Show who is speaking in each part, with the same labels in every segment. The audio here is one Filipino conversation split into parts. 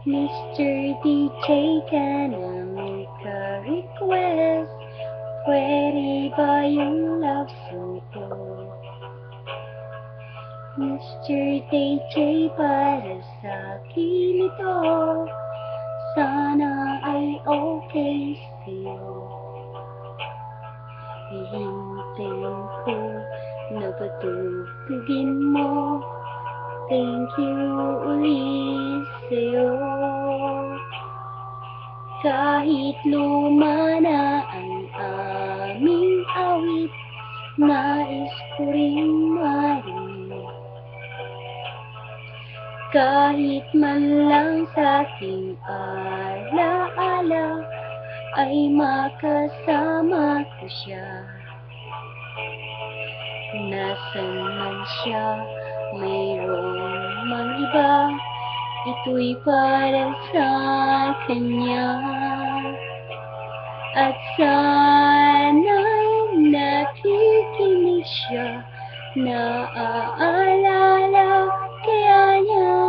Speaker 1: Mr. DJ ka namin ka-request, pwede ba yung love song ko? Mr. DJ, para sa akin ito, sana ay okay sa'yo. Hihintayin ko na patugtugin mo, thank you ulit sa'yo. Kahit luma na ang aming awit, nais ko rin marinig. Kahit man lang sa'king alaala, ay makasama ko siya. Nasaan man siya, mayroong mang iba, ito'y para sa kanya. At sana'y nakikinig siya, naaalala kaya niya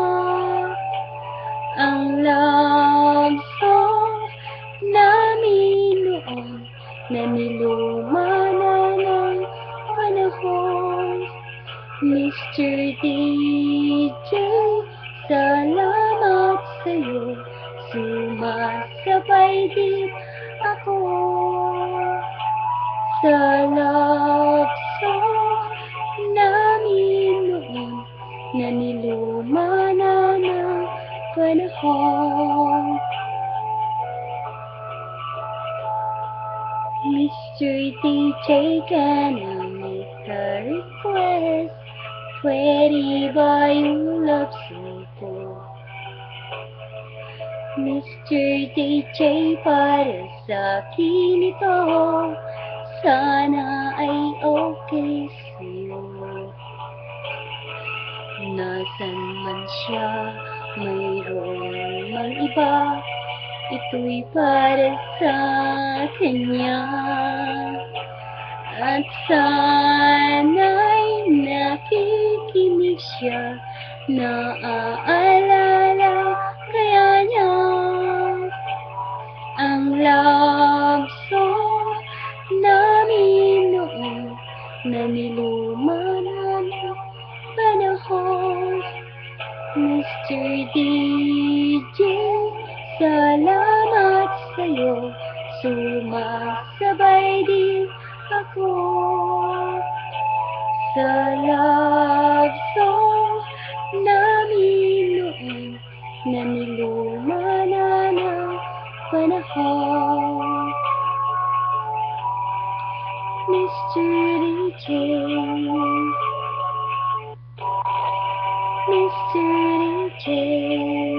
Speaker 1: ang love song namin noon na niluma na ng panahon. Mr. DJ, salamat sa'yo, sumasabay din ako sa love song namin noon na niluma na ng panahon. Mr. DJ ka namin ka-request, pwede ba yung love song ko? Mr. DJ, para sa akin ito, sana ay okay sa'yo. Nasaan man siya, mayroong mang iba, ito'y para sa kanya. At sana'y nakikinig siya, naaalala kaya niya ang love song namin noon na niluma na ng panahon. Mr. DJ, salamat sa'yo, sumasabay din ako sa love song namin noon na niluma na ng panahon. Mr. DJ, Mr. DJ.